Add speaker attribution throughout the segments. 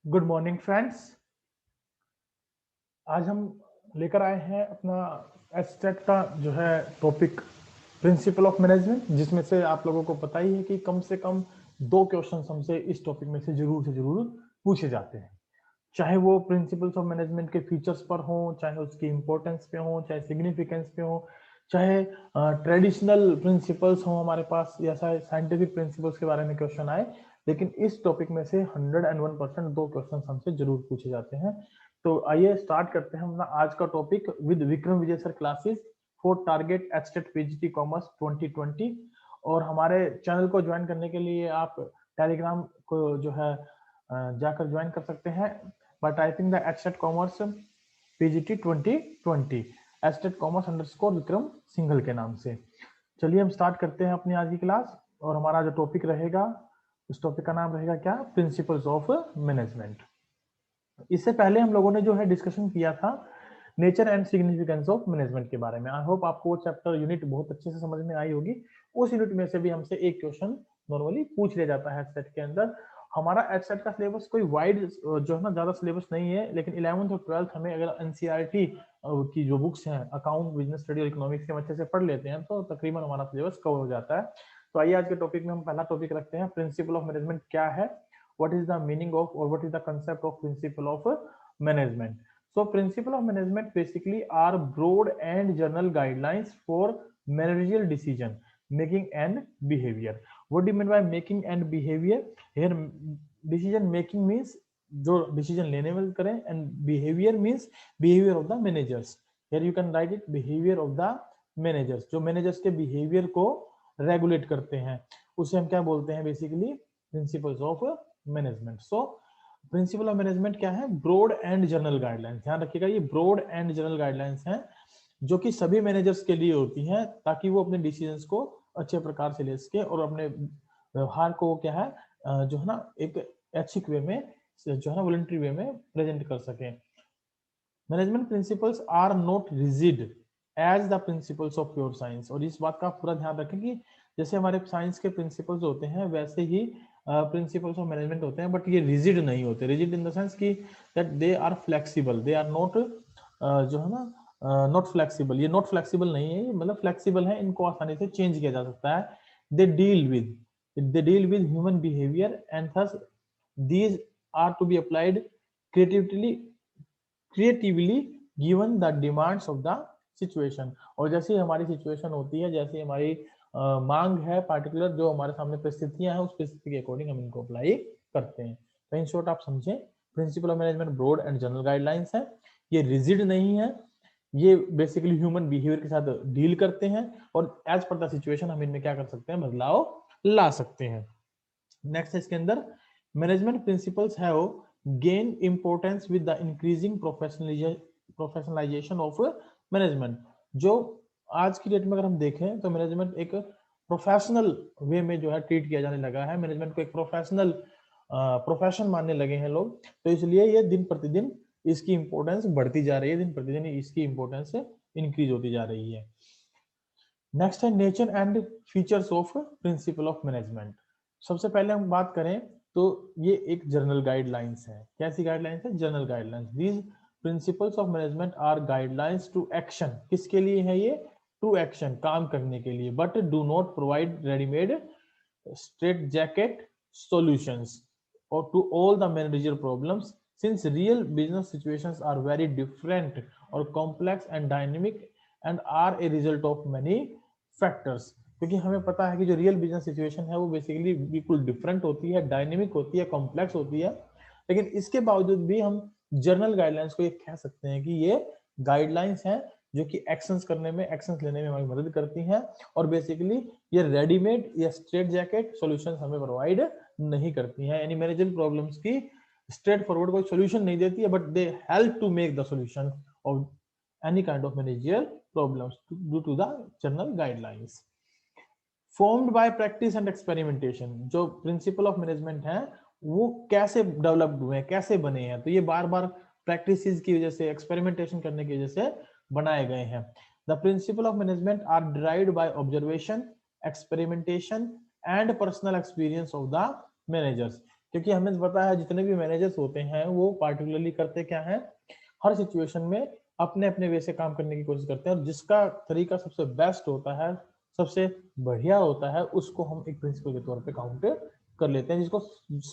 Speaker 1: Good morning friends. आज हम लेकर आए हैं अपना एस्टेट का जो है टॉपिक प्रिंसिपल ऑफ मैनेजमेंट, जिसमें से आप लोगों को पता ही है कि कम से कम 2 क्वेश्चन हमसे इस टॉपिक में से जरूर पूछे जाते हैं। चाहे वो प्रिंसिपल्स ऑफ मैनेजमेंट के फीचर्स पर हो, चाहे उसकी इंपॉर्टेंस पे हो, चाहे सिग्निफिकेंस पे हो, चाहे ट्रेडिशनल प्रिंसिपल्स हो हमारे पास, या साइंटिफिक प्रिंसिपल्स के बारे में क्वेश्चन आए, लेकिन इस टॉपिक में से 101% 2 क्वेश्चन हमसे जरूर पूछे जाते हैं। तो आइए स्टार्ट करते हैं अपना आज का topic with Vikram Vijay sir classes for target HTET PGT commerce 2020। और हमारे चैनल को ज्वाइन करने के लिए आप टेलीग्राम को जो है जाकर ज्वाइन कर सकते हैं by typing the HTET Commerce PGT 2020 HTET Commerce _ Vikram Singhal के नाम से। चलिए हम स्टार्ट करते हैं अपनी आज की क्लास। और हमारा जो टॉपिक रहेगा, उस टॉपिक का नाम रहेगा क्या? Principles of management. इससे पहले हम लोगों ने जो है डिस्कशन किया था nature and significance of management के बारे में। आई होप आपको वो चैप्टर यूनिट बहुत अच्छे से समझ में आई होगी। उस यूनिट में से भी हमसे एक क्वेश्चन नॉर्मली पूछ लिया जाता है सेट के अंदर। हमारा एचसेट का सिलेबस कोई वाइड जो है ना ज्यादा सिलेबस नहीं है, लेकिन 11th और 12th हमें अगर एनसीईआरटी की जो बुक्स हैं अकाउंट, बिजनेस स्टडी और इकोनॉमिक्स के अच्छे से पढ़ लेते हैं तो तकरीबन हमारा सिलेबस कवर हो जाता है। तो आइए आज के टॉपिक में हम पहला टॉपिक रखते हैं, प्रिंसिपल ऑफ मैनेजमेंट क्या है, what is the meaning of or what is the concept of principle of management. So principle of management basically are broad and general guidelines for managerial decision making and behavior. What do you mean by making and behavior? Here decision making means जो decision लेने में करें, and behaviour means behaviour of the managers. Here you can write it, behaviour of the managers. जो managers के behaviour को regulate करते हैं उसे हम क्या बोलते हैं? Basically principles of management. So principle of management क्या है? Broad and general guidelines. ध्यान रखिएगा, ये ब्रॉड एंड जनरल गाइडलाइंस हैं जो कि सभी मैनेजर्स के लिए होती हैं, ताकि वो अपने डिसीजंस को अच्छे प्रकार से ले सके और अपने व्यवहार को क्या है जो है ना एक ऐच्छिक वे में, जो है ना वॉलंटरी वे में प्रेजेंट कर सके। Management principles are not rigid as the principles of pure science. और इस बात का पूरा ध्यान रखें कि जैसे हमारे साइंस के प्रिंसिपल्स होते हैं वैसे ही प्रिंसिपल्स ऑफ मैनेजमेंट होते हैं, बट ये रिजिड नहीं होते। रिजिड इन द सेंस कि that they are flexible, they are not जो है ना नॉट फ्लेक्सिबल। ये नॉट फ्लेक्सिबल नहीं है, मतलब फ्लेक्सिबल है, इनको आसानी से चेंज किया जा सकता है। They deal with human behaviour and thus these are to be applied creatively given the demands of the situation। और जैसे हमारी सिचुएशन होती है, जैसे हमारी मांग है पार्टिकुलर, जो हमारे सामने परिस्थितियां हैं उस परिस्थिति के अकॉर्डिंग हम इनको अप्लाई करते हैं। तो इन शॉर्ट आप समझें, principle of management broad and general guidelines है, ये रिजिड नहीं है, ये बेसिकली ह्यूमन बिहेवियर के साथ डील करते हैं और एज पर द सिचुएशन हम इनमें क्या कर सकते हैं? बदलाव ला सकते हैं। नेक्स्ट है इसके अंदर, management principles have gain importance with the increasing professionalisation of management. जो आज की डेट में अगर हम देखें तो मैनेजमेंट एक प्रोफेशनल वे में जो है ट्रीट किया जाने लगा है, मैनेजमेंट को एक प्रोफेशनल प्रोफेशन मानने लगे हैं लोग। तो इसलिए ये दिन प्रतिदिन इसकी इंपॉर्टेंस बढ़ती जा रही है, दिन प्रतिदिन इसकी इंपॉर्टेंस इंक्रीज होती जा रही है। नेक्स्ट है nature and features of principal of management. सबसे पहले हम बात करें तो ये एक जनरल गाइडलाइंस है। कैसी गाइडलाइंस है? General guidelines. These principles of management are guidelines to action. किसके लिए है ये? टू एक्शन, काम करने के लिए, but do not provide readymade strait jacket solutions और to all the managerial problems, since real business situations are very different or complex and dynamic and are a result of many factors। क्योंकि हमें पता है कि जो real business situation है वो basically बिल्कुल डिफरेंट होती है, डायनेमिक होती है, कॉम्प्लेक्स होती है, लेकिन इसके बावजूद भी हम जनरल गाइडलाइंस को ये कह सकते हैं कि ये गाइडलाइंस हैं जो कि एक्शंस करने में, एक्शंस लेने में हमारी मदद करती हैं। और बेसिकली ये रेडीमेड या स्ट्रेट जैकेट सॉल्यूशंस हमें प्रोवाइड नहीं करती हैं, यानी मैनेजर प्रॉब्लम्स की स्ट्रेट फॉरवर्ड कोई सॉल्यूशन नहीं देती है, but they help to make the solution of any kind of managerial problems due to the general guidelines. Formed by practice and experimentation. जो प्रिंसिपल ऑफ मैनेजमेंट है वो कैसे developed हुए हैं, कैसे बने हैं? तो ये बार बार प्रैक्टिस की वजह से, एक्सपेरिमेंटेशन करने की वजह से बनाए गए हैं। The principle of management are derived by observation, experimentation and personal experience of the managers. क्योंकि हमें पता है जितने भी मैनेजर्स होते हैं वो पार्टिकुलरली करते क्या है, हर सिचुएशन में अपने अपने वे से काम करने की कोशिश करते हैं, और जिसका तरीका सबसे बेस्ट होता है, सबसे बढ़िया होता है, उसको हम एक प्रिंसिपल के तौर पे काउंट कर लेते हैं, जिसको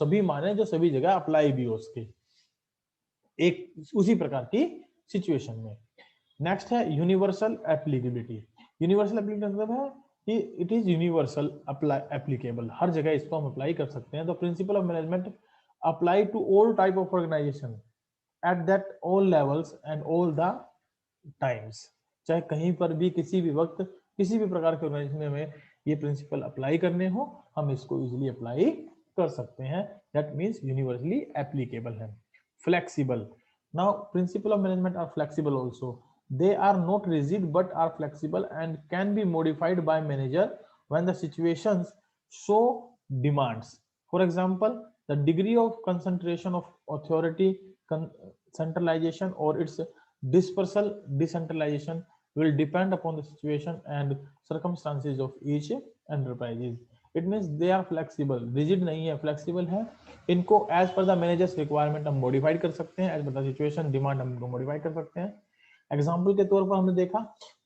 Speaker 1: सभी माने, जो सभी जगह अप्लाई भी हो उसके एक उसी प्रकार की सिचुएशन में। नेक्स्ट है यूनिवर्सल एप्लीकेबिलिटी। यूनिवर्सल एप्लीकेबिलिटी मतलब है कि इट इज यूनिवर्सल एप्लीकेबल, हर जगह इसको हम अप्लाई कर सकते हैं। तो principle of management apply to all type of organisation at that all levels and all the times. चाहे कहीं पर भी किसी भी वक्त किसी भी प्रकार के ऑर्गेनाइजेशन में ये प्रिंसिपल अप्लाई करने हो, हम इसको इजीली अप्लाई कर सकते हैं। दैट मींस यूनिवर्सली एप्लीकेबल है। Flexible. Now principle of management are flexible also. They are not rigid but are flexible and can be modified by manager when the situations so demands. For example, the degree of concentration of authority, centralization or its dispersal decentralization will depend upon the situation and circumstances of each enterprise. It means they are flexible, rigid नहीं है, flexible है। इनको as per the manager's requirement हम modified कर सकते हैं, as per the situation demand हम इनको modify कर सकते हैं। एग्जाम्पल के तौर पर हमने देखा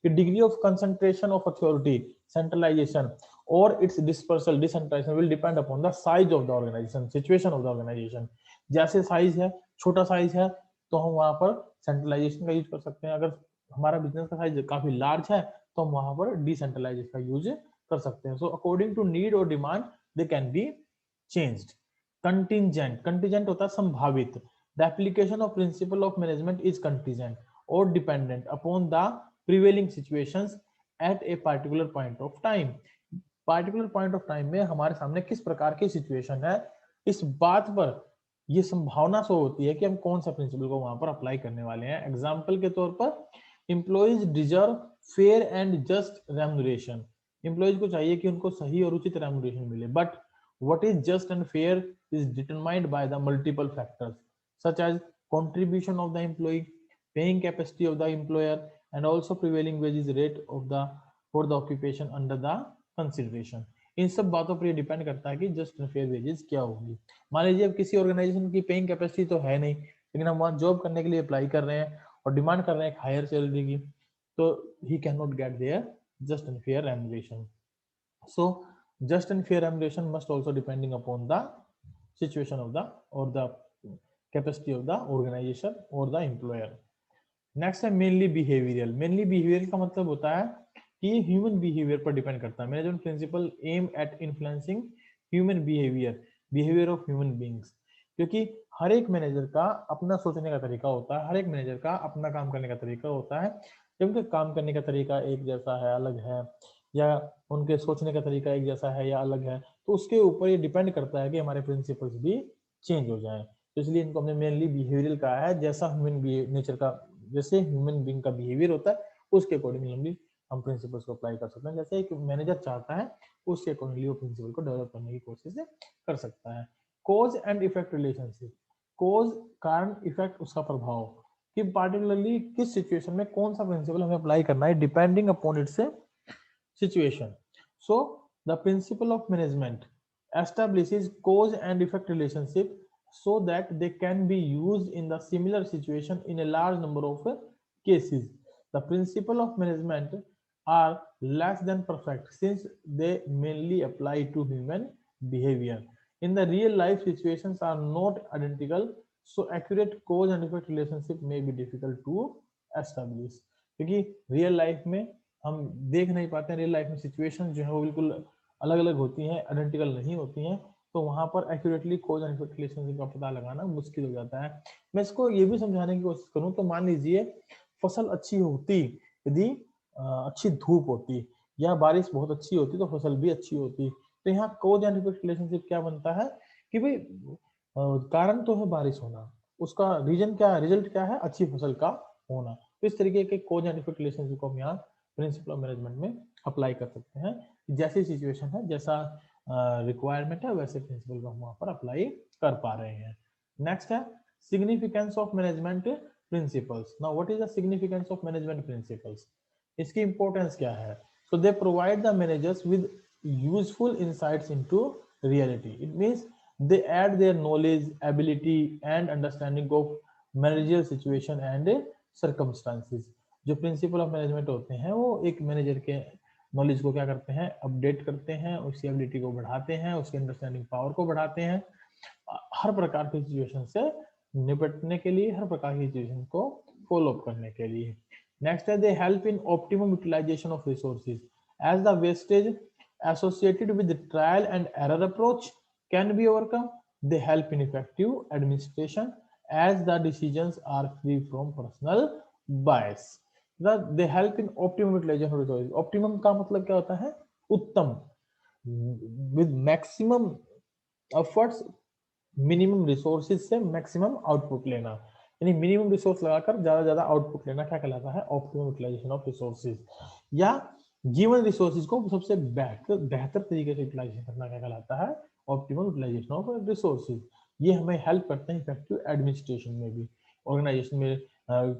Speaker 1: कि degree of concentration of authority, centralisation और its dispersal decentralisation will depend upon the size of the organisation, situation of the organisation. जैसे साइज है, छोटा साइज है तो हम वहां पर सेंट्रलाइजेशन का यूज कर सकते हैं। अगर हमारा बिजनेस का साइज काफी लार्ज है तो हम वहां पर डिसेंट्रलाइजेशन का यूज कर सकते हैं। सो अकॉर्डिंग टू नीड और demand they can be changed. Contingent, contingent होता है संभावित। The application of principal of management is contingent or dependent upon the prevailing situations at a particular point of time. Particular point of time में हमारे सामने किस प्रकार की situation है, इस बात पर ये संभावना सो होती है कि हम कौन सा प्रिंसिपल को वहां पर अप्लाई करने वाले हैं। एग्जाम्पल के तौर पर employees deserve fair and just remuneration. Employees को चाहिए कि उनको सही और उचित रेम्यूनरेशन मिले, but what is just and fair is determined by the multiple factors such as contribution of the employee, paying capacity of the employer and also prevailing wages rate of the for the occupation under the consideration। इन सब बातों पर ये depend करता है कि just and fair wages क्या होगी। मान लीजिए अब किसी ऑर्गेनाइजेशन की पेइंग कैपेसिटी तो है नहीं, लेकिन हम वहां जॉब करने के लिए अप्लाई कर रहे हैं और डिमांड कर रहे हैं हायर सैलरी की, तो he can not get their just and fair remuneration. So just and fair remuneration must also depending upon the situation of the or the capacity of the organization or the employer। Next है mainly behavioural. Mainly behavioural का मतलब होता है कि ये human behaviour पर depend करता है। Management principle aim at influencing human behaviour, behaviour of human beings. क्योंकि हर एक मैनेजर का अपना सोचने का तरीका होता है, हर एक मैनेजर का अपना काम करने का तरीका होता है। जब उनके काम करने का तरीका एक जैसा है, अलग है, या उनके सोचने का तरीका एक जैसा है या अलग है, तो उसके ऊपर ये डिपेंड करता है कि हमारे प्रिंसिपल्स भी चेंज हो जाएं। तो इसलिए इनको हमने मेनली बिहेवियरल कहा है। जैसा ह्यूमन नेचर का, जैसे ह्यूमन बीइंग का बिहेवियर होता है उसके अकॉर्डिंगली हम प्रिंसिपल्स को अप्लाई कर सकते हैं। जैसे एक मैनेजर चाहता है उसके अकॉर्डिंगली वो प्रिंसिपल को डेवलप करने की कोशिश कर सकता है। Cause and effect relationship. Cause कारण, इफेक्ट उसका प्रभाव, कि पार्टिकुलरली किस सिचुएशन में कौन सा प्रिंसिपल हमें अप्लाई करना है, depending upon its situation। So the principle of management establishes cause and effect relationship so that they can be used in the similar situation in a large number of cases। The principle of management are less than perfect since they mainly apply to human behavior। In the real life situations are not identical, so accurate cause and effect relationship may be difficult to establish। क्योंकि real life में हम देख नहीं पाते हैं, real life में situation जो है वो बिल्कुल अलग अलग होती हैं, आइडेंटिकल नहीं होती हैं, तो वहां पर accurately cause and effect relationship का पता लगाना मुश्किल हो जाता है। मैं इसको ये भी समझाने की कोशिश करूं तो मान लीजिए फसल अच्छी होती यदि अच्छी धूप होती या बारिश बहुत अच्छी होती तो फसल भी अच्छी होती। तो यहाँ कॉज एंड इफेक्ट रिलेशनशिप क्या बनता है कि भाई कारण तो है बारिश होना, उसका रीजन क्या है, रिजल्ट क्या है, अच्छी फसल का होना। तो इस तरीके के कॉज एंड इफेक्ट रिलेशनशिप को हम यहाँ प्रिंसिपल ऑफ मैनेजमेंट में अप्लाई कर सकते हैं। जैसी सिचुएशन है, जैसा रिक्वायरमेंट है, वैसे प्रिंसिपल को हम वहां पर अप्लाई कर पा रहे हैं। नेक्स्ट है significance of management principles. Now what is the significance of management principles? इसकी इंपॉर्टेंस क्या है? So they provide the managers with useful insights into reality. It means They add their knowledge, ability and understanding of managerial situation and circumstances. जो principle of management होते हैं वो एक manager के knowledge को क्या करते हैं, अपडेट करते हैं, उसकी एबिलिटी को बढ़ाते हैं, उसकी अंडरस्टैंडिंग पावर को बढ़ाते हैं, हर प्रकार की सिचुएशन से निपटने के लिए, हर प्रकार की सिचुएशन को फॉलो अप करने के लिए। नेक्स्ट है they help in optimum utilisation of resources as the wastage associated with trial and error approach can be overcome. They help in effective administration as the decisions are free from personal bias. They help in optimum utilization of resources. Optimum का मतलब क्या होता है, उत्तम, with maximum efforts minimum resources से maximum output लेना, यानी minimum resource लगाकर ज्यादा आउटपुट लेना क्या कहलाता है, ऑप्टिमम यूटिलाइजेशन ऑफ रिसोर्सेज। या गिवन रिसोर्सेज को सबसे बेहतर तरीके से यूटिलाइजेशन करना क्या कहलाता है, ऑप्टिमम यूटिलाइजेशन ऑफ रिसोर्सेज। ये हमें हेल्प करते हैं इफेक्टिव एडमिनिस्ट्रेशन में भी। ऑर्गेनाइजेशन में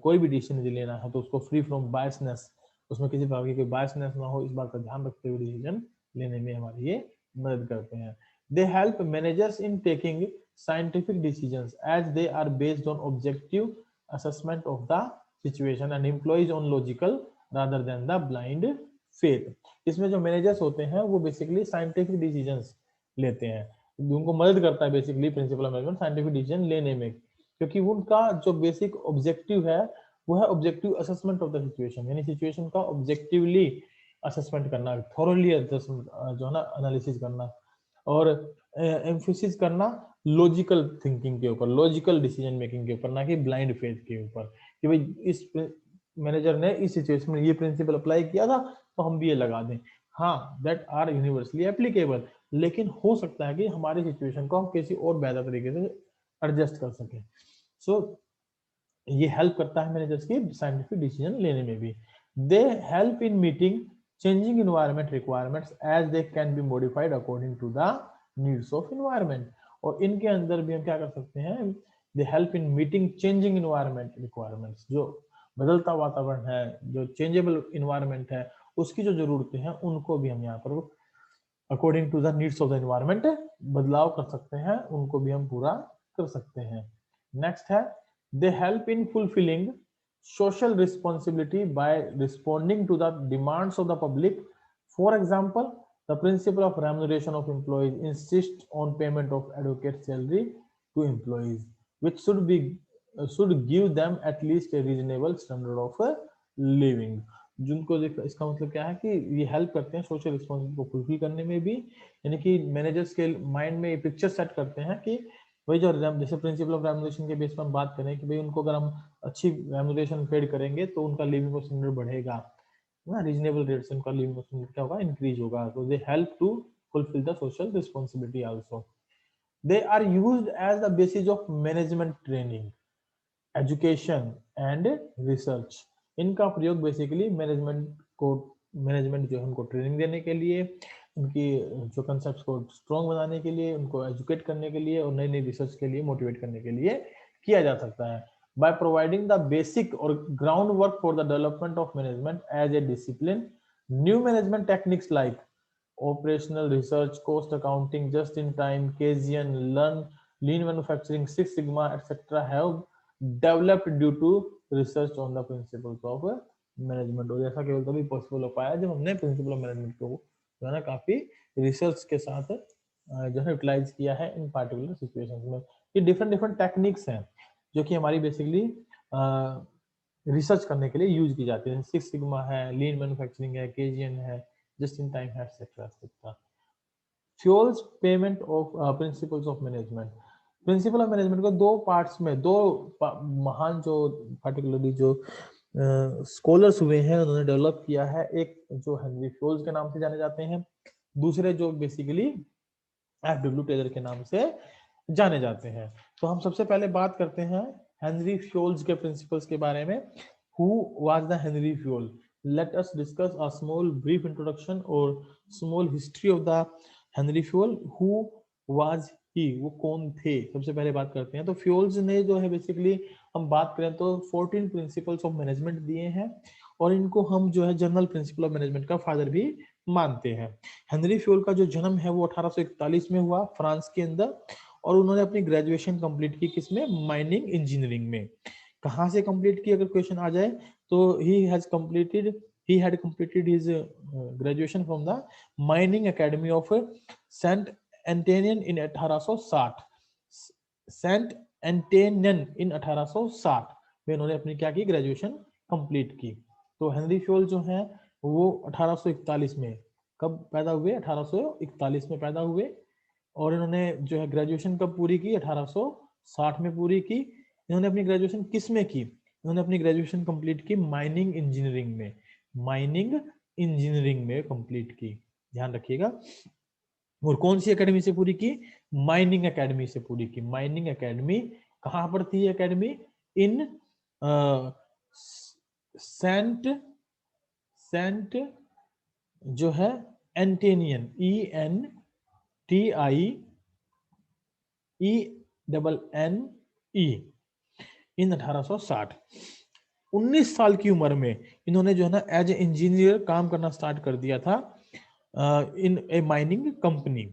Speaker 1: कोई भी डिसीजन लेना है तो उसको फ्री फ्रॉम बायसनेस, उसमें किसी प्रकार की कोई बायसनेस ना हो, इस बात का ध्यान रखते हुए डिसीजन लेने में हमारी ये मदद करते हैं। They help managers in taking scientific decisions as they are based on objective assessment of the situation and employs on logical rather than the blind faith. इसमें जो मैनेजर्स होते हैं वो बेसिकली साइंटिफिक डिसीजंस लेते हैं, उनको मदद करता है basically principal of management scientific decision लेने में, क्योंकि उनका जो बेसिक ऑब्जेक्टिव है वो है objective assessment of the situation, यानी सिचुएशन का ऑब्जेक्टिवली असेसमेंट करना, थोरली जो है ना एनालिसिस करना, और एम्फेसिस करना लॉजिकल थिंकिंग के ऊपर, लॉजिकल डिसीजन मेकिंग के ऊपर, ना कि ब्लाइंड फेथ के ऊपर कि भाई इस मैनेजर ने इस सिचुएशन में ये प्रिंसिपल अप्लाई किया था तो हम भी ये लगा दें। हाँ, दैट आर यूनिवर्सली एप्लीकेबल, लेकिन हो सकता है कि हमारी सिचुएशन को हम किसी और बेहतर तरीके से एडजस्ट कर सकें। सो ये हेल्प करता है मैनेजर्स की साइंटिफिक डिसीजन लेने में भी। दे help in meeting changing environment requirements as they can be modified according to the needs of environment. और इनके अंदर भी हम क्या कर सकते हैं, they help in meeting changing environment requirements, जो बदलता वातावरण है, जो changeable environment है, उसकी जो जरूरतें हैं उनको भी हम यहाँ पर according to the needs of the environment बदलाव कर सकते हैं, उनको भी हम पूरा कर सकते हैं। नेक्स्ट है they help in fulfilling social responsibility by responding to the demands of the public. For example, the principle of remuneration of employees insists on payment of adequate salary to employees, which should give them at least a reasonable standard of living. जिनको इसका मतलब क्या है कि ये help करते हैं social responsibility को फुलफिल करने में भी, यानी कि मैनेजर्स के माइंड में ये पिक्चर सेट करते हैं कि वही जो जैसे प्रिंसिपल ऑफ रेमुनरेशन के बेस पर हम बात करें कि भाई उनको अगर हम अच्छी रेमुनरेशन पेड करेंगे तो उनका लिविंग स्टैंडर्ड बढ़ेगा ना, रीजनेबल रेट से उनका लिविंग स्टैंडर्ड क्या होगा, इंक्रीज होगा। तो they help to fulfil the social responsibility also. They are used as the basis of management training, education and research. इनका प्रयोग बेसिकली मैनेजमेंट जो है उनको ट्रेनिंग देने के लिए, उनकी जो कंसेप्ट को स्ट्रॉन्ग बनाने के लिए, उनको एजुकेट करने के लिए और नई नई रिसर्च के लिए मोटिवेट करने के लिए किया जा सकता है। By providing the basic or groundwork for the development of management as a discipline, new management techniques like operational research, cost accounting, just-in-time, Kaizen, lean manufacturing, Six Sigma, etc. have developed due to research on the principles of management। और ऐसा केवल तभी possible हो पाया जब हमने principal of management को जो है ना काफी रिसर्च के साथ जो है यूटिलाइज किया है इन पार्टिकुलर सिचुएशंस में। ये डिफरेंट टेक्निक्स हैं जो कि हमारी बेसिकली रिसर्च करने के लिए यूज की जाती है। सिक्स सिग्मा है, लीन मैन्युफैक्चरिंग है, केजीएन है, जस्ट इन टाइम है, etcetera. Fuels payment of principles of management. Principal of management को दो पार्ट्स में, दो महान जो पार्टिकुलरली जो स्कॉलर्स हुए हैं उन्होंने डेवलप किया है। एक जो हेनरी फ्यूल्स के नाम से जाने जाते हैं, दूसरे जो बेसिकली एफडब्ल्यू टेलर के नाम से जाने जाते हैं। तो हम सबसे पहले बात करते हैं हेनरी फ्यूल्स के प्रिंसिपल्स के बारे में। Who was the Henri Fayol? Let us discuss a small brief introduction और small history of the Henri Fayol. Who was he, वो कौन थे, सबसे पहले बात करते हैं। तो फ्यूल्स ने जो है बेसिकली हम बात करें तो 14 प्रिंसिपल्स ऑफ मैनेजमेंट दिए हैं और इनको हम जो है जनरल प्रिंसिपल ऑफ मैनेजमेंट का फादर भी मानते हैं। हेनरी फ्यूल का जो जन्म है वो 1841 में हुआ फ्रांस के अंदर, और उन्होंने अपनी ग्रेजुएशन कंप्लीट की किसमें, माइनिंग इंजीनियरिंग में। कहाँ से कंप्लीट की, अगर क्वेश्चन आ जाए तो he had completed his graduation from the mining academy of Saint Etienne in 1860। Saint Etienne in 1860 में इन्होंने अपनी क्या की, ग्रेजुएशन कंप्लीट की। तो हेनरी फ्योल जो है वो 1841 में कब पैदा हुए, 1841 में पैदा हुए, और इन्होंने जो है ग्रेजुएशन कब पूरी की, 1860 में पूरी की। इन्होंने अपनी ग्रेजुएशन किस में की, इन्होंने अपनी ग्रेजुएशन कंप्लीट की माइनिंग इंजीनियरिंग में, माइनिंग इंजीनियरिंग में कंप्लीट की, ध्यान रखिएगा। और कौन सी एकेडमी से पूरी की, माइनिंग एकेडमी से पूरी की। माइनिंग एकेडमी कहां पर थी एकेडमी, इन सेंट सेंट जो है एंटेनियन, ENTIENNE इन 1860। 19 साल की उम्र में इन्होंने जो है ना एज ए इंजीनियर काम करना स्टार्ट कर दिया था in a mining company.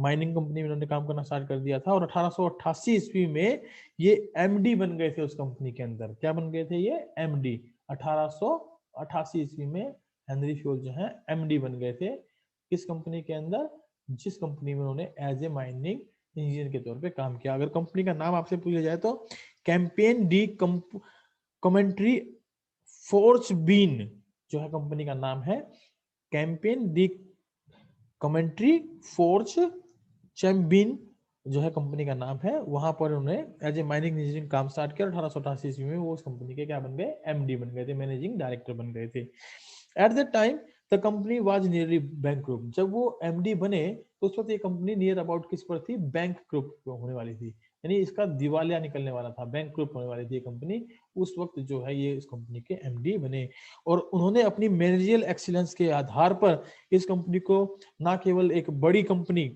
Speaker 1: Mining company में इन्होंने काम करना स्टार्ट कर दिया था, और 1888 ईस्वी में ये एमडी बन गए थे उस कंपनी के अंदर। क्या बन गए थे ये, एमडी। 1888 ईस्वी में हेनरी फ्योल जो है एमडी बन गए थे किस कंपनी के अंदर, जिस कंपनी में उन्होंने एज ए माइनिंग इंजीनियर के तौर पे काम किया। अगर कंपनी का नाम आपसे पूछा जाए तो कैंपेन डी कमेंट्री फोर्स बीन जो है कंपनी का नाम है, कैंपेन डी कमेंट्री फोर्स चैम्बिन जो है कंपनी का नाम है। वहां पर उन्होंने एज ए माइनिंग इंजीनियरिंग काम स्टार्ट किया। 1888 ईस्वी में वो उस कंपनी के क्या बन गए, एमडी बन गए थे, मैनेजिंग डायरेक्टर बन गए थे। At the time the company was nearly bankrupt. जब वो एमडी बने तो उस वक्त ये कंपनी नियर अबाउट किस पर थी, बैंकक्रप्ट होने वाली थी, यानी इसका दिवालिया निकलने वाला था, बैंकक्रप्ट होने वाली थी कंपनी। उस वक्त जो है ये इस कंपनी के एमडी बने, और उन्होंने अपनी मैनेजरियल एक्सीलेंस के आधार पर इस कंपनी को ना केवल एक बड़ी company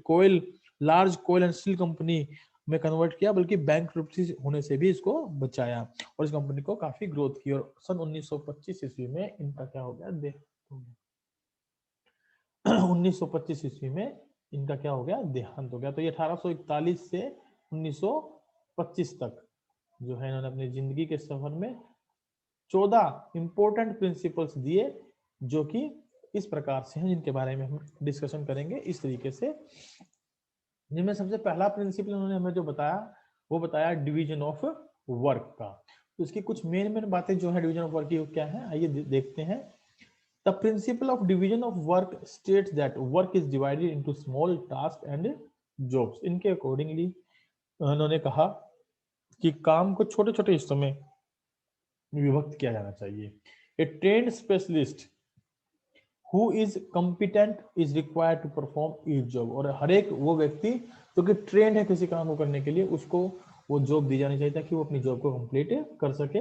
Speaker 1: large coal and steel company में कन्वर्ट किया, बल्कि बैंकक्रप्सी होने से भी इसको बचाया, और इस कंपनी को काफी ग्रोथ की। और सन 1925 ईस्वी में इनका क्या हो गया, 1925 ईस्वी में इनका क्या हो गया, देहांत हो गया। तो ये 1841 से 1925 तक जो है इन्होंने अपनी जिंदगी के सफर में 14 इंपॉर्टेंट प्रिंसिपल्स दिए, जो कि इस प्रकार से हैं, जिनके बारे में हम डिस्कशन करेंगे इस तरीके से। जिनमें सबसे पहला प्रिंसिपल उन्होंने हमें जो बताया, वो बताया डिवीजन ऑफ वर्क का। तो इसकी कुछ मेन बातें जो है डिवीजन ऑफ वर्क की क्या है, आइए देखते हैं। The principle of division of work states that work is divided into small tasks and jobs. इनके अकॉर्डिंगली उन्होंने कहा कि काम को छोटे छोटे हिस्सों में विभक्त किया जाना चाहिए। A trained specialist who is competent is required to perform each job. और हर एक वो व्यक्ति जो कि ट्रेंड है किसी काम को करने के लिए, उसको वो जॉब दी जानी चाहिए ताकि वो अपनी जॉब को कंप्लीट कर सके।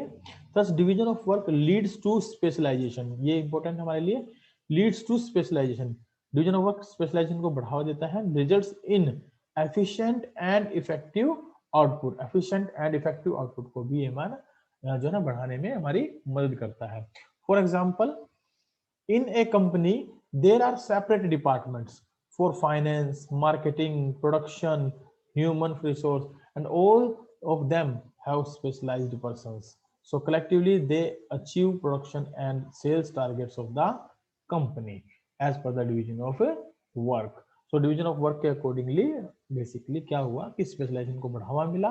Speaker 1: Thus division of work leads to specialisation, ये इंपॉर्टेंट हमारे लिए, leads to specialisation. Division of work specialisation को बढ़ावा देता है। Results in efficient and effective output, efficient and effective output को भी ईमान जो है ना बढ़ाने में हमारी मदद करता है। For example, in a company there are separate departments for finance, marketing, production, human resource, and all of them have specialized persons, so collectively they achieve production and sales targets of the company as per the division of work. So division of work के accordingly basically क्या हुआ कि specialisation को बढ़ावा मिला,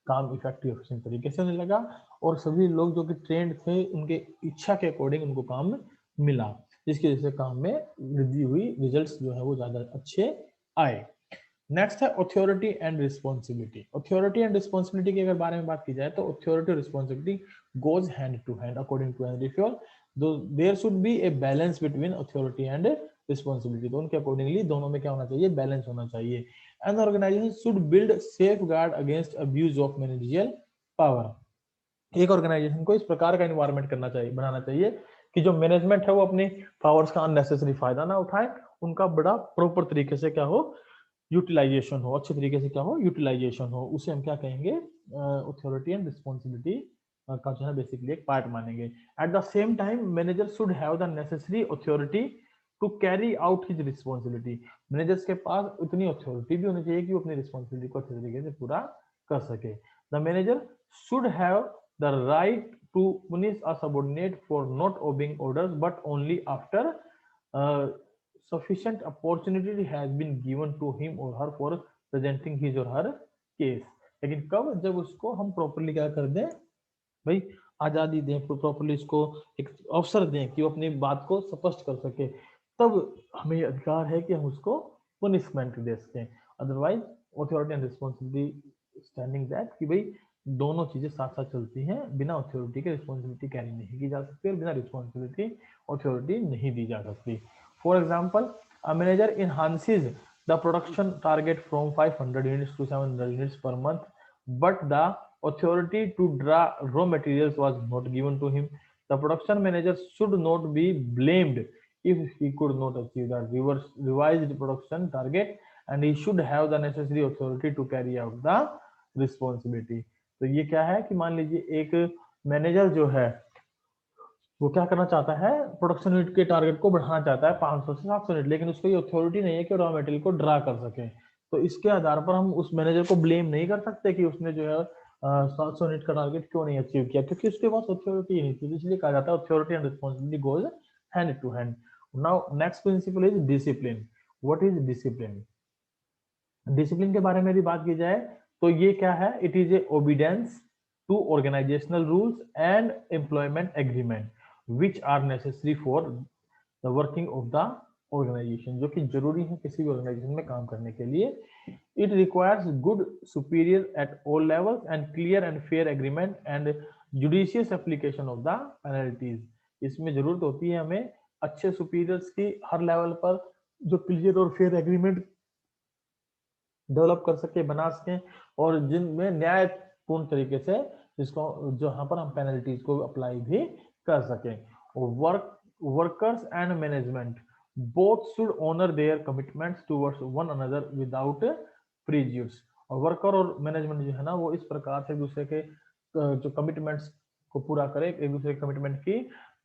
Speaker 1: काम effective efficient तरीके से होने लगा, और सभी लोग जो कि ट्रेंड थे उनके इच्छा के अकॉर्डिंग उनको काम मिला, जिसकी वजह से काम में वृद्धि हुई, रिजल्ट्स जो है वो ज्यादा अच्छे आए। नेक्स्ट है authority and responsibility. Authority and responsibility के अगर बारे में बात की जाए तो अथॉरिटी और responsibility goes hand to hand according to Henri Fayol. There should be a balance between authority and responsibility. तो उनके अकॉर्डिंगली दोनों में क्या होना चाहिए, बैलेंस होना चाहिए। An organisation should build safeguard against abuse of managerial power. एक ऑर्गेनाइजेशन को इस प्रकार का एनवायरनमेंट करना चाहिए, बनाना चाहिए कि जो मैनेजमेंट है वो अपने पावर्स का अननेसेसरी फायदा ना उठाए, उनका बड़ा प्रॉपर तरीके से क्या हो, यूटिलाइजेशन हो, अच्छे तरीके से क्या हो, यूटिलाइजेशन हो। उसे हम क्या कहेंगे, अथॉरिटी एंड रिस्पॉन्सिबिलिटी का जो है बेसिकली एक पार्ट मानेंगे। At the same time manager should have the necessary authority to carry out his responsibility. Managers के पास उतनी अथॉरिटी भी होनी चाहिए कि वो अपनी रिस्पॉन्सिबिलिटी को अच्छे तरीके से पूरा कर सके। The manager should have the right to punish a subordinate for not obeying orders, but only after sufficient opportunity has been given to him or her for presenting his or her case। लेकिन कब? जब उसको हम properly क्या कर दें भाई, आजादी दें, प्रॉपरली इसको एक अवसर दें कि वो अपनी बात को स्पष्ट कर सके, तब हमें अधिकार है कि हम उसको पनिशमेंट दे सकें। Otherwise authority and responsibility standing that कि भाई दोनों चीजें साथ साथ चलती हैं, बिना ऑथोरिटी के रिस्पॉन्सिबिलिटी कैरी नहीं की जा सकती और बिना रिस्पॉन्सिबिलिटी ऑथोरिटी नहीं दी जा सकती। For example, a manager enhances the production target from 500 units to 700 units per month, but the authority to draw raw materials was not given to him. The production manager should not be blamed if he could not achieve the revised production target, and he should have the necessary authority to carry out the responsibility। तो ये क्या है कि मान लीजिए एक manager जो है वो क्या करना चाहता है, प्रोडक्शन यूनिट के टारगेट को बढ़ाना चाहता है 500 से 700 यूनिट, लेकिन उसको ये अथॉरिटी नहीं है कि रॉ मटेरियल को ड्रा कर सके। तो इसके आधार पर हम उस मैनेजर को ब्लेम नहीं कर सकते कि उसने जो है 700 यूनिट का टारगेट क्यों नहीं अचीव किया, क्योंकि उसके पास अथॉरिटी नहीं थी। इसलिए कहा जाता है authority and responsibility goes hand to hand. Now next principle is discipline. What is discipline? Discipline के बारे में भी बात की जाए तो ये क्या है? It is a obedience to organisational rules and employment agreement which are necessary for the working of the organisation, जो कि जरूरी है किसी भी ऑर्गेनाइजेशन में काम करने के लिए। It requires good superior at all levels and clear and fair agreement and judicious application of the penalties. इसमें जरूरत होती है हमें अच्छे सुपीरियर्स की हर लेवल पर, जो क्लियर और फेयर एग्रीमेंट डेवलप कर सके, बना सके, और जिनमें न्यायपूर्ण तरीके से इसको जहां पर हम पेनल्टीज को अप्लाई भी कर सकें। Workers and management both should honour their commitments towards one another without prejudice. और वर्कर और मैनेजमेंट जो है ना, वो इस प्रकार से एक दूसरे के जो कमिटमेंट्स को पूरा करे, एक दूसरे के कमिटमेंट की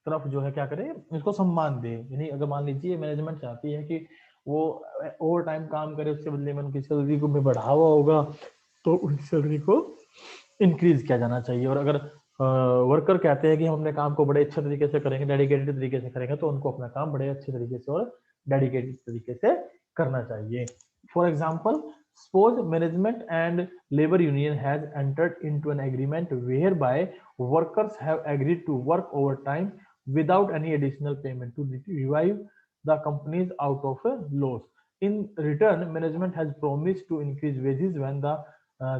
Speaker 1: तरफ जो है क्या करे, इसको सम्मान दे। यानी अगर मान लीजिए मैनेजमेंट चाहती है कि वो ओवर टाइम काम करे, उसके बदले में उनकी सैलरी को में बढ़ावा होगा, तो उनकी सैलरी को इंक्रीज किया जाना चाहिए। और अगर वर्कर कहते हैं कि हम अपने काम को बड़े अच्छे तरीके से करेंगे, डेडिकेटेड तरीके से करेंगे, तो उनको अपना काम बड़े अच्छे तरीके से और डेडिकेटेड तरीके से करना चाहिए। For example, suppose management and labor union has entered into an agreement whereby workers have agreed to work overtime without any additional payment to revive the companies out of a loss. In return, management has promised to increase wages when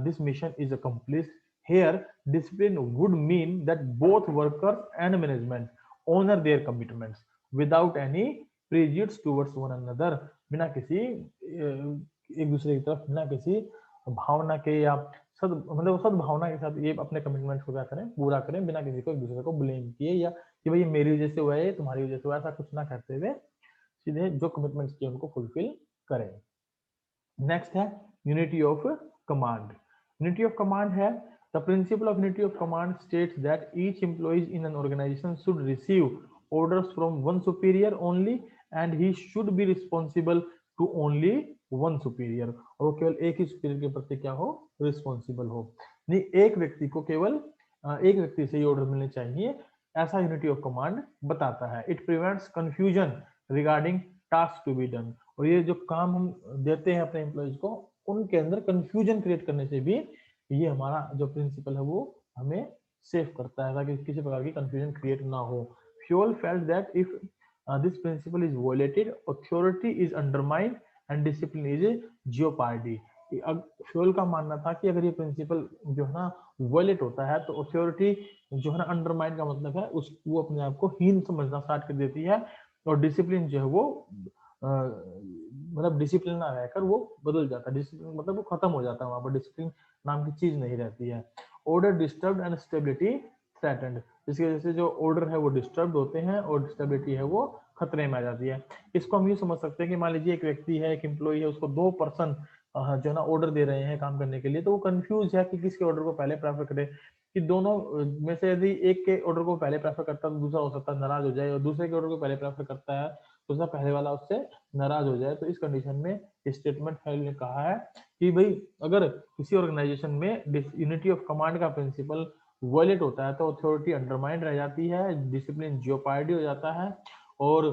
Speaker 1: this mission is accomplished. Here, discipline would mean that both workers and management honor their commitments without any prejudice towards one another, बिना किसी एक दूसरे की तरफ बिना किसी भावना के या सद्भावना के साथ ये अपने कमिटमेंट्स को क्या करें, पूरा करें, बिना किसी को एक दूसरे को ब्लेम किए या कि भाई मेरी वजह से हुआ है, तुम्हारी वजह से हुआ, ऐसा कुछ ना कहते हुए सीधे जो कमिटमेंट्स किए उनको फुलफिल करें। नेक्स्ट है unity of command. Unity of command is the principle of unity of command states that each employees in an organisation should receive orders from one superior only and he should be responsible to only one superior। और वो केवल एक ही superior के प्रति क्या हो, responsible हो। नहीं, एक व्यक्ति को केवल एक व्यक्ति से ही ऑर्डर मिलने चाहिए, ऐसा यूनिटी ऑफ कमांड बताता है। It prevents confusion regarding task to be done. और ये जो काम हम देते हैं अपने एम्प्लॉइज को, उनके अंदर कंफ्यूजन क्रिएट करने से भी ये हमारा जो प्रिंसिपल है वो हमें सेव करता है, ताकि किसी प्रकार की कंफ्यूजन क्रिएट ना हो। Fuel felt that if this principle is violated, authority is undermined and discipline is jeoparded। Fuel का मानना था कि अगर ये प्रिंसिपल जो है ना वायलेट होता है, तो अथॉरिटी जो है ना अंडरमाइन का मतलब है वो अपने आप को हीन समझना स्टार्ट कर देती है, और डिसिप्लिन जो है वो मतलब डिसिप्लिन ना रहकर वो बदल जाता है। डिसिप्लिन मतलब वो खत्म हो जाता है, वहां पर डिसिप्लिन नाम की चीज नहीं रहती है। Order disturbed and stability threatened. इसकी वजह से जो ऑर्डर है वो डिस्टर्ब होते हैं और स्टेबिलिटी है वो खतरे में आ जाती है। इसको हम ये समझ सकते हैं कि मान लीजिए एक व्यक्ति है, एक एम्प्लॉय है, उसको 2 पर्सन जो है ना ऑर्डर दे रहे हैं काम करने के लिए, तो वो कंफ्यूज है कि किसके ऑर्डर को पहले प्रेफर करे। कि दोनों में से यदि एक के ऑर्डर को पहले प्रेफर करता है तो दूसरा हो सकता है नाराज हो जाए, और दूसरे के ऑर्डर को पहले प्रेफर करता है तो उसका पहले वाला उससे नाराज हो जाए। तो इस कंडीशन में स्टेटमेंट फाइल ने कहा है कि भाई अगर किसी ऑर्गेनाइजेशन में यूनिटी ऑफ कमांड का प्रिंसिपल वायलेट होता है तो अथॉरिटी अंडरमाइंड रह जाती है, डिसिप्लिन जियोपार्डी हो जाता है और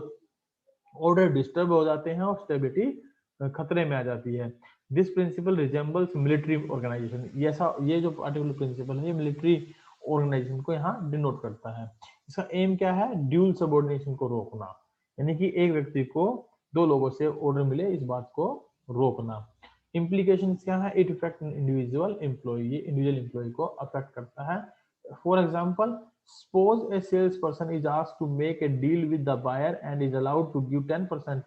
Speaker 1: ऑर्डर डिस्टर्ब हो जाते हैं और स्टेबिलिटी खतरे में आ जाती है। This principle resembles military organisation, ये जो पार्टिकुलर प्रिंसिपल है ये मिलिट्री ऑर्गेनाइजेशन को यहाँ डिनोट करता है। इसका एम क्या है? ड्यूल सबऑर्डिनेशन को रोकना, यानी कि एक व्यक्ति को दो लोगों से ऑर्डर मिले इस बात को रोकना। इम्प्लीकेशन क्या है? इट इफेक्ट इंडिविजुअल एम्प्लॉय, ये इंडिविजुअल एम्प्लॉय को अफेक्ट करता है। For example, suppose a salesperson is asked to make a deal with the buyer and is allowed to give 10%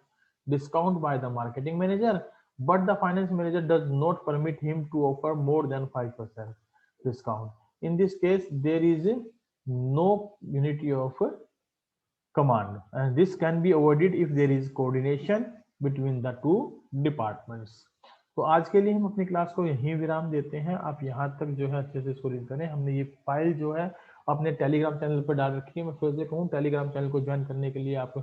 Speaker 1: discount by the marketing manager, but the finance manager does not permit him to offer more than 5% discount. In this case, there is no unity of command, and this can be avoided if there is coordination between the two departments. तो आज के लिए हम अपनी class को यहीं विराम देते हैं। आप यहाँ तक जो है अच्छे से इसको रीड करें। हमने ये फाइल जो है अपने टेलीग्राम चैनल पर डाल रखी है। मैं फिर से कहूँ, टेलीग्राम चैनल को ज्वाइन करने के लिए आप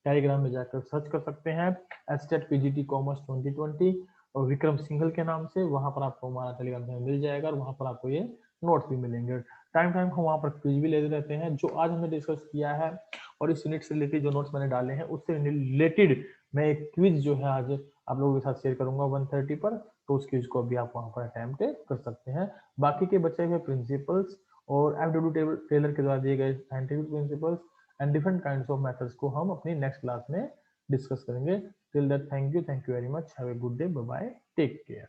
Speaker 1: टेलीग्राम में जाकर सर्च कर सकते हैं एस्टेट पीजीटी कॉमर्स 2020 और विक्रम सिंघल के नाम से। वहां पर आपको हमारा टेलीग्राम चैनल मिल जाएगा और वहां पर आपको ये नोट्स भी मिलेंगे। टाइम टाइम हम वहाँ पर क्विज भी लेते रहते हैं। जो आज हमने डिस्कस किया है और इस यूनिट से रिलेटेड जो नोट्स मैंने डाले हैं उससे रिलेटेड मैं एक क्विज जो है आज आप लोगों के साथ शेयर करूंगा 1:30 पर, तो उस क्विज को भी आप वहां पर अटेम्प्ट कर सकते हैं। बाकी के बचे हुए प्रिंसिपल्स और एफडब्ल्यू टेलर के द्वारा दिए गए scientific principles and different kinds of methods को हम अपनी नेक्स्ट क्लास में डिस्कस करेंगे। Till that, thank you very much, have a good day, bye bye, take care.